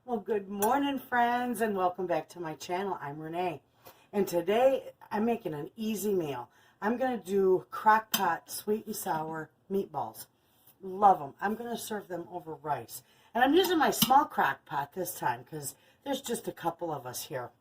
Well, good morning, friends, and welcome back to my channel. I'm Renee, and today I'm making an easy meal. I'm going to do crock pot sweet and sour meatballs. Love them. I'm going to serve them over rice. And I'm using my small crock pot this time because there's just a couple of us here.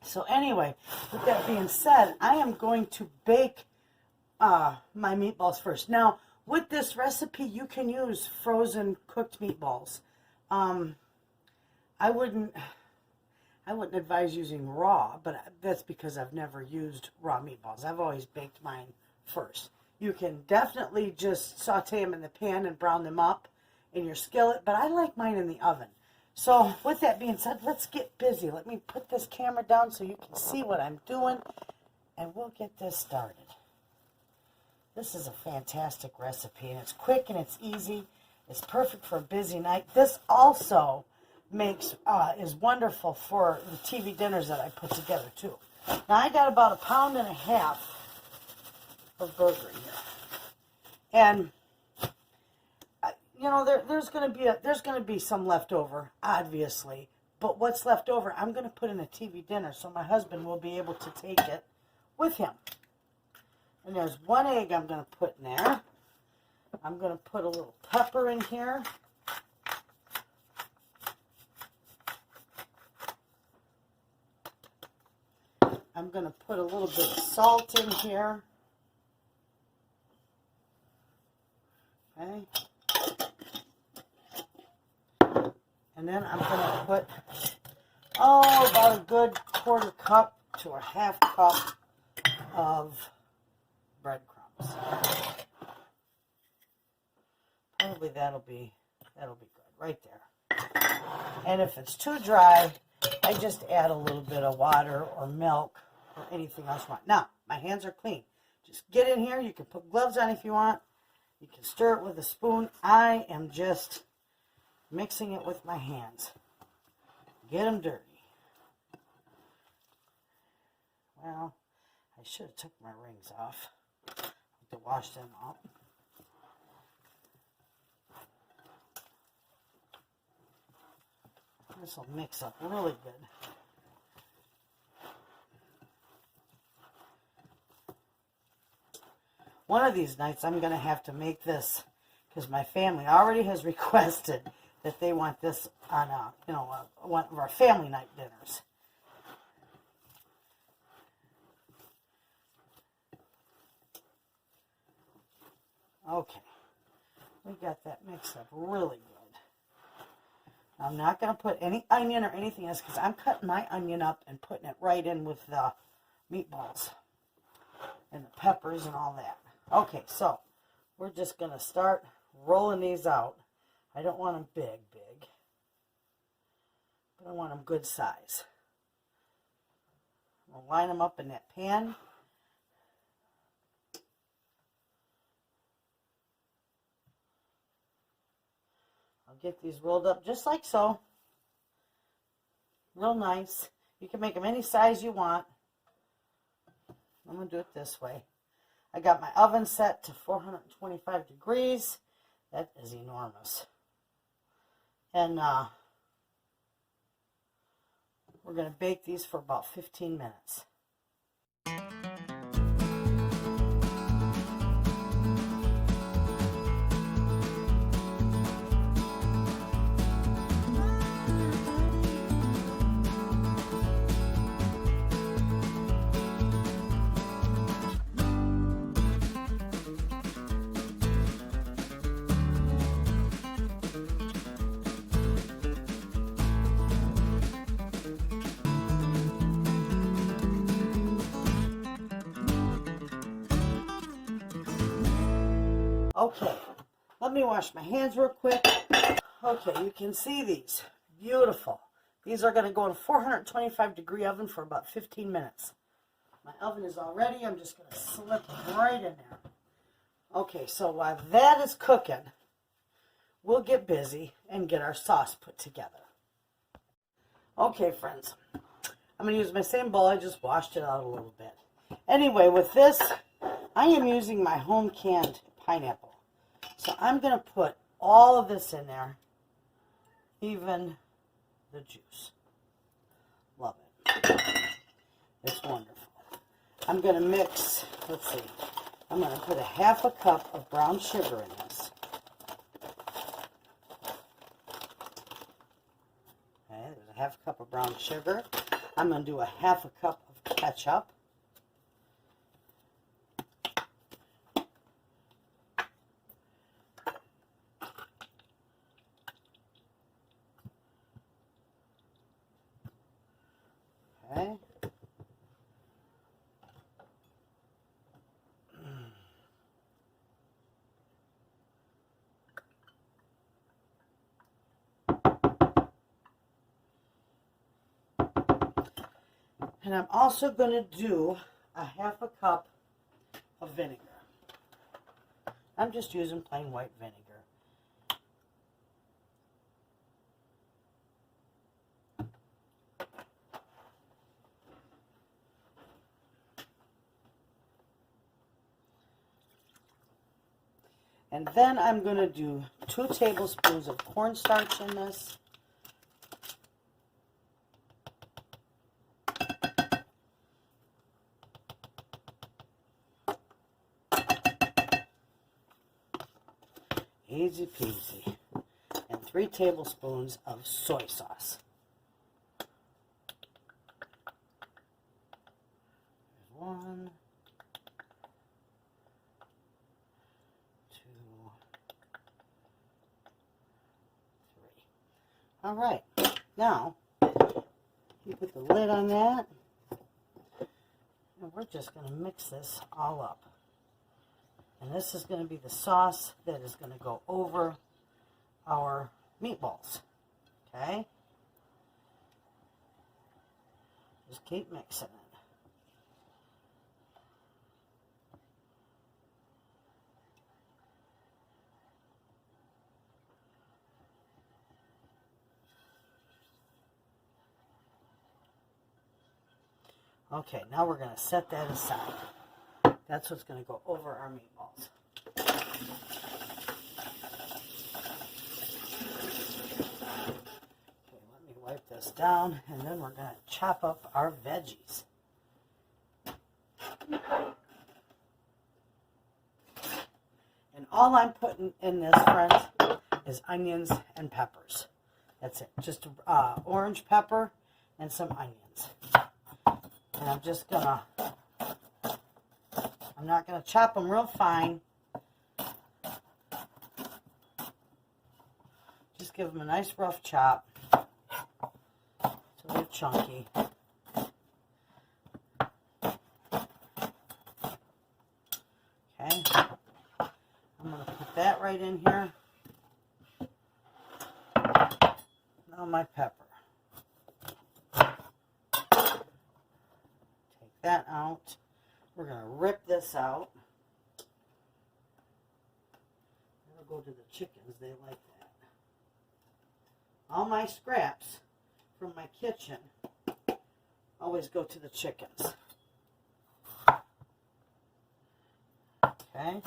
So anyway, with that being said, I am going to bake my meatballs first. Now, with this recipe, you can use frozen cooked meatballs. I wouldn't advise using raw, but that's because I've never used raw meatballs. I've always baked mine first. You can definitely just saute them in the pan and brown them up in your skillet, but I like mine in the oven. So with that being said, let's get busy. Let me put this camera down so you can see what I'm doing, and we'll get this started. This is a fantastic recipe, and it's quick and it's easy. It's perfect for a busy night. This also is wonderful for the TV dinners that I put together too. Now I got about 1.5 pounds of burger here, and you know there's going to be some leftover, obviously. But what's left over, I'm going to put in a TV dinner, so my husband will be able to take it with him. And there's 1 egg I'm going to put in there. I'm going to put a little pepper in here. I'm going to put a little bit of salt in here. Okay. And then I'm going to put, about a good 1/4 cup to a 1/2 cup of breadcrumbs. Probably that'll be good right there. And if it's too dry, I just add a little bit of water or milk or anything else you want. Now, my hands are clean. Just get in here. You can put gloves on if you want. You can stir it with a spoon. I am just mixing it with my hands. Get them dirty. Well, I should have took my rings off to wash them off. This will mix up really good. One of these nights I'm going to have to make this because my family already has requested that they want this on one of our family night dinners. Okay, we got that mixed up really good. I'm not going to put any onion or anything else because I'm cutting my onion up and putting it right in with the meatballs and the peppers and all that. Okay, so we're just going to start rolling these out. I don't want them big, but I want them good size. We'll line them up in that pan. I'll get these rolled up just like so. Real nice. You can make them any size you want. I'm going to do it this way. I got my oven set to 425 degrees. That is enormous. And we're going to bake these for about 15 minutes. Okay, let me wash my hands real quick. Okay, you can see these. Beautiful. These are going to go in a 425 degree oven for about 15 minutes. My oven is all ready. I'm just going to slip them right in there. Okay, so while that is cooking, we'll get busy and get our sauce put together. Okay, friends. I'm going to use my same bowl. I just washed it out a little bit. Anyway, with this, I am using my home canned pineapple. So I'm going to put all of this in there, even the juice. Love it. It's wonderful. I'm going to mix, let's see, I'm going to put a half a cup of brown sugar in this. Okay, there's a half a cup of brown sugar. I'm going to do a half a cup of ketchup. Okay. And I'm also going to do a half a cup of vinegar. I'm just using plain white vinegar. And then I'm going to do 2 tablespoons of cornstarch in this. Easy peasy. And 3 tablespoons of soy sauce. There's 1, 2, 3. All right. Now, you put the lid on that. And we're just going to mix this all up. And this is going to be the sauce that is going to go over our meatballs. Okay? Just keep mixing it. Okay, now we're going to set that aside. That's what's going to go over our meatballs. Okay, let me wipe this down, and then we're going to chop up our veggies. And all I'm putting in this, friends, is onions and peppers. That's it. Just orange pepper and some onions. And I'm just going to... I'm not going to chop them real fine. Just give them a nice rough chop so they're chunky. Okay. I'm going to put that right in here. Now my pepper. Take that out. We're going to rip this out. That'll go to the chickens. They like that. All my scraps from my kitchen always go to the chickens. Okay.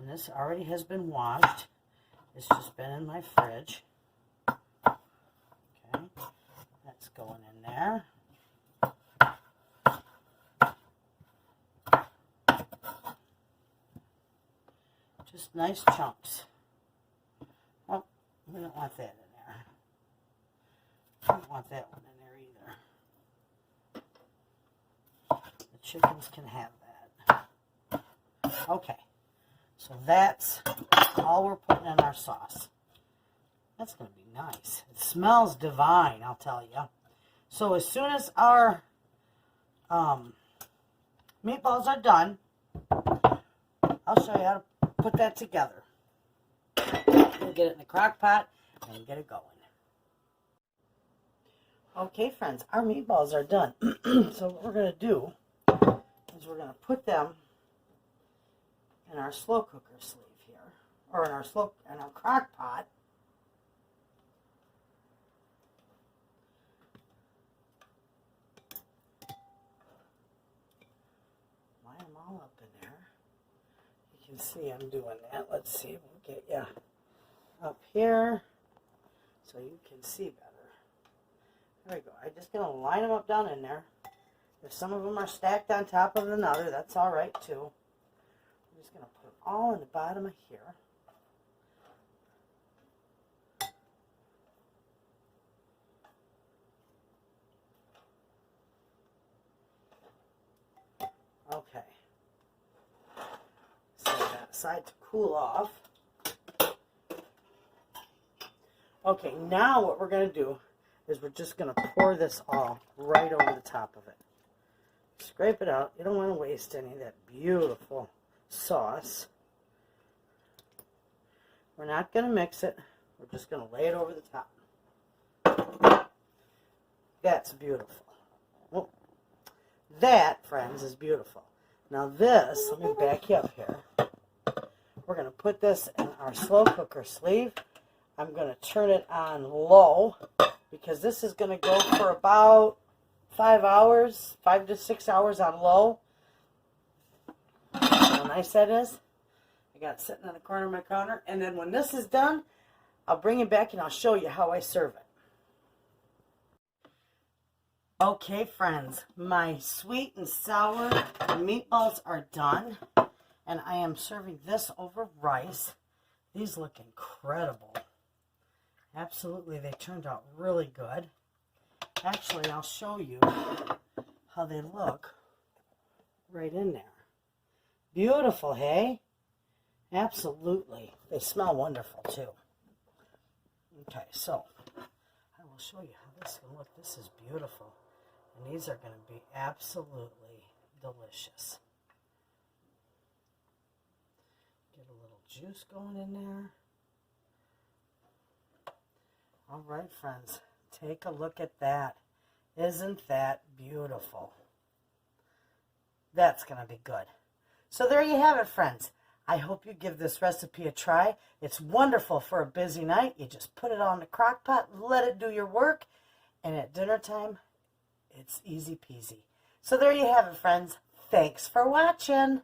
And this already has been washed. It's just been in my fridge. Okay. That's going in there. Just nice chunks. Oh, we don't want that in there. Don't want that one in there either. The chickens can have that. Okay, so that's all we're putting in our sauce. That's going to be nice. It smells divine, I'll tell you. So as soon as our meatballs are done, I'll show you how to put that together. We'll get it in the crock pot and get it going. Okay, friends, our meatballs are done. So what we're going to do is we're going to put them in our slow cooker sleeve here, or in our crock pot. Line them all up in there. You can see I'm doing that. Let's see if we'll get you up here so you can see better. There we go. I'm just going to line them up down in there. If some of them are stacked on top of another, that's all right too. I'm just going to put them all in the bottom of here. Okay. Set that aside to cool off. Okay, now what we're going to do is we're just going to pour this all right over the top of it. Scrape it out. You don't want to waste any of that beautiful sauce. We're not going to mix it. We're just going to lay it over the top. That's beautiful. Well, that, friends, is beautiful. Now this, let me back you up here. We're going to put this in our slow cooker sleeve. I'm going to turn it on low because this is going to go for about 5 hours, 5 to 6 hours on low. How nice that is. I got it sitting on the corner of my counter. And then when this is done, I'll bring it back and I'll show you how I serve it. Okay, friends, my sweet and sour meatballs are done. And I am serving this over rice. These look incredible. Absolutely, they turned out really good. Actually, I'll show you how they look right in there. Beautiful, hey? Absolutely. They smell wonderful, too. Okay, so I will show you how this can look. This is beautiful. And these are going to be absolutely delicious. Get a little juice going in there. All right, friends, take a look at that. Isn't that beautiful? That's going to be good. So there you have it, friends. I hope you give this recipe a try. It's wonderful for a busy night. You just put it on the crock pot, let it do your work, and at dinner time, it's easy peasy. So there you have it, friends. Thanks for watching.